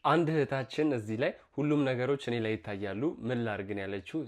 አንድ እህታችን እዚህ ላይ ሁሉም ነገሮች እኔ ላይ ይታያሉ ምን ላድርግ ነው ያለችው።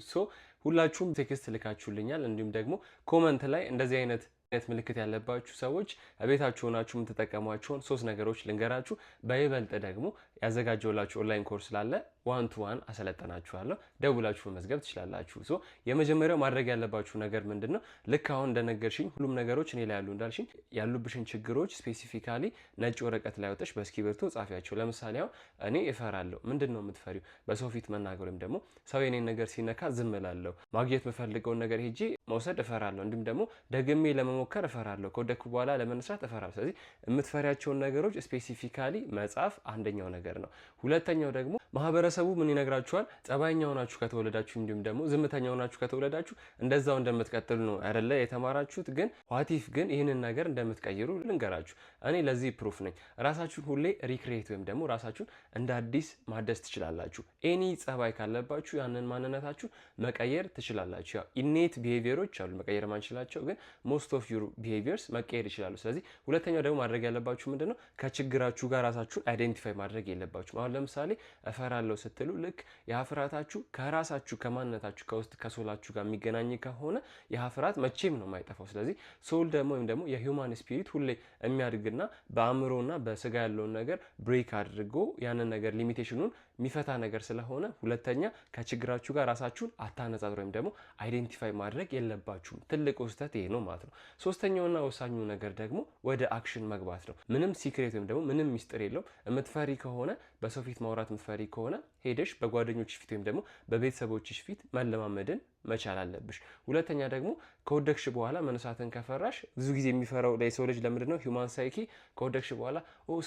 ሁላችሁም ቴክስት ልካችሁልኛል፣ እንዲሁም ደግሞ ኮመንት ላይ እንደዚህ አይነት ምልክት ያለባችሁ ሰዎች ቤታችሁ ሆናችሁ የምትጠቀሟቸውን 3 ነገሮች ልንገራችሁ። በይበልጥ ደግሞ ያዘጋጀውላችሁ ኦንላይን ኮርስ ስላለ 1 to 1 አሰለጠናችኋለሁ። ደውላችሁ መመዝገብ ትችላላችሁ። የመጀመሪያው ማድረግ ያለባችሁ ነገር ምንድነው? ልክ አሁን እንደነገርሽኝ ሁሉም ነገሮች እኔ ላይ ያሉ እንዳልሽኝ ያሉብሽን ችግሮች ስፔሲፊካሊ ነጭ ወረቀት ላይ ወጥተሽ በእስክሪብቶ ጻፊያቸው። ለምሳሌ አሁን እኔ እፈራለሁ። ምንድነው የምትፈሪው? በሰው ፊት መናገር ወይም ደግሞ ሰው የኔን ነገር ሲነካ ዝም እላለሁ። ማግኘት የምፈልገውን ነገር ሄጄ መውሰድ እፈራለሁ። እንዲሁም ደግሞ ደግሜ ለመሞከር እፈራለሁ። ከወደኩ በኋላ ለመነሳት እፈራለሁ። ስለዚህ የምትፈሪያቸውን ነገሮች ስፔሲፊካሊ መጻፍ አንደኛው ነገር ነው። ሁለተኛው ደግሞ ማህበረሰቡ ምን ይነግራችኋል? ጸባይኛ ሆናችሁ ከተወለዳችሁ እንዲሁም ደግሞ ዝምተኛ ሆናችሁ ከተወለዳችሁ እንደዛው እንደምትቀጥሉ ነው አይደለ የተማራችሁት። ግን ዋቲፍ ግን ይህንን ነገር እንደምትቀይሩ ልንገራችሁ። እኔ ለዚህ ፕሩፍ ነኝ። ራሳችሁን ሁሌ ሪክሬት ወይም ደግሞ ራሳችሁን እንደ አዲስ ማደስ ትችላላችሁ። ኤኒ ጸባይ ካለባችሁ ያንን ማንነታችሁን መቀየር ትችላላችሁ። ያው ኢኔት ቢሄቪየሮች አሉ መቀየር ማንችላቸው፣ ግን ሞስት ኦፍ ዩር ቢሄቪየርስ መቀየር ይችላሉ። ስለዚህ ሁለተኛው ደግሞ ማድረግ ያለባችሁ ምንድነው? ከችግራችሁ ጋር ራሳችሁን አይዴንቲፋይ ማድረግ የለባችሁ። አሁን ለምሳሌ እፈራለሁ ስትሉ ልክ የፍራታችሁ ከራሳችሁ ከማንነታችሁ ከውስጥ ከሶላችሁ ጋር የሚገናኝ ከሆነ የፍራት መቼም ነው የማይጠፋው። ስለዚህ ሶል ደግሞ ወይም ደግሞ የሂውማን ስፒሪት ሁሌ የሚያድግና በአእምሮና በስጋ ያለውን ነገር ብሬክ አድርጎ ያንን ነገር ሊሚቴሽኑን የሚፈታ ነገር ስለሆነ ሁለተኛ ከችግራችሁ ጋር ራሳችሁን አታነጻጽሩ ወይም ደግሞ አይዴንቲፋይ ማድረግ የለባችሁም። ትልቁ ስህተት ይሄ ነው ማለት ነው። ሶስተኛውና ወሳኙ ነገር ደግሞ ወደ አክሽን መግባት ነው። ምንም ሲክሬት ወይም ደግሞ ምንም ሚስጥር የለው። የምትፈሪ ከሆነ በሰው ፊት ማውራት የምትፈሪ ከሆነ ሄደሽ በጓደኞች ፊት ወይም ደግሞ በቤተሰቦችሽ ፊት መለማመድን መቻል አለብሽ። ሁለተኛ ደግሞ ከወደቅሽ በኋላ መነሳትን ከፈራሽ ብዙ ጊዜ የሚፈራው ለሰው ልጅ ለምንድነው? ሂውማን ሳይኪ ከወደቅሽ በኋላ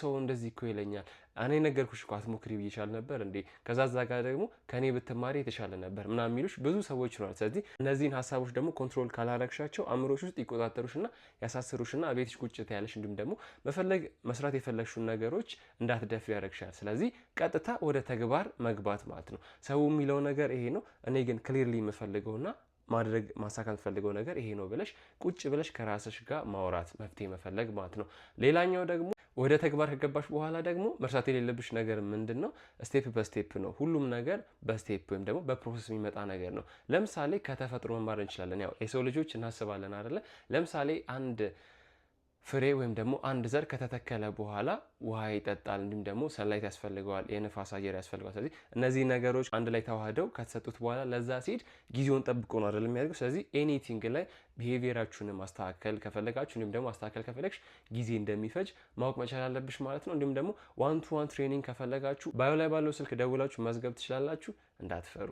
ሰው እንደዚህ እኮ ይለኛል፣ እኔ ነገርኩሽ እኮ አትሞክሪ ብዬሻል ነበር እንዴ፣ ከዛ ጋር ደግሞ ከኔ ብትማሪ የተሻለ ነበር ምናምን የሚሉሽ ብዙ ሰዎች ይኖራል። ስለዚህ እነዚህን ሀሳቦች ደግሞ ኮንትሮል ካላረግሻቸው አእምሮሽ ውስጥ ይቆጣጠሩሽና ያሳስሩሽና ቤትሽ ቁጭ ትያለሽ። እንዲሁም ደግሞ መስራት የፈለግሽውን ነገሮች እንዳትደፍሪ ያደርግሻል። ስለዚህ ቀጥታ ወደ ተግባር መግባት ማለት ነው። ሰው የሚለው ነገር ይሄ ነው፣ እኔ ግን ክሊርሊ የምፈልገውና ማድረግ ማሳካት ፈልገው ነገር ይሄ ነው ብለሽ ቁጭ ብለሽ ከራስሽ ጋር ማውራት መፍትሄ መፈለግ ማለት ነው። ሌላኛው ደግሞ ወደ ተግባር ከገባሽ በኋላ ደግሞ መርሳት የሌለብሽ ነገር ምንድነው? ስቴፕ በስቴፕ ነው። ሁሉም ነገር በስቴፕ ወይም ደግሞ በፕሮሰስ የሚመጣ ነገር ነው። ለምሳሌ ከተፈጥሮ መማር እንችላለን። ያው የሰው ልጆች እናስባለን አይደለ? ለምሳሌ አንድ ፍሬ ወይም ደግሞ አንድ ዘር ከተተከለ በኋላ ውሃ ይጠጣል፣ እንዲሁም ደግሞ ሰንላይት ያስፈልገዋል፣ የንፋስ አየር ያስፈልገዋል። ስለዚህ እነዚህ ነገሮች አንድ ላይ ተዋህደው ከተሰጡት በኋላ ለዛ ሲድ ጊዜውን ጠብቆ ነው አይደል የሚያደርገው። ስለዚህ ኤኒቲንግ ላይ ቢሄቪየራችሁን ማስተካከል ከፈለጋችሁ እንዲሁም ደግሞ ማስተካከል ከፈለግሽ ጊዜ እንደሚፈጅ ማወቅ መቻል አለብሽ ማለት ነው። እንዲሁም ደግሞ 1 to 1 ትሬኒንግ ከፈለጋችሁ ባዮ ላይ ባለው ስልክ ደውላችሁ መዝገብ ትችላላችሁ። እንዳትፈሩ።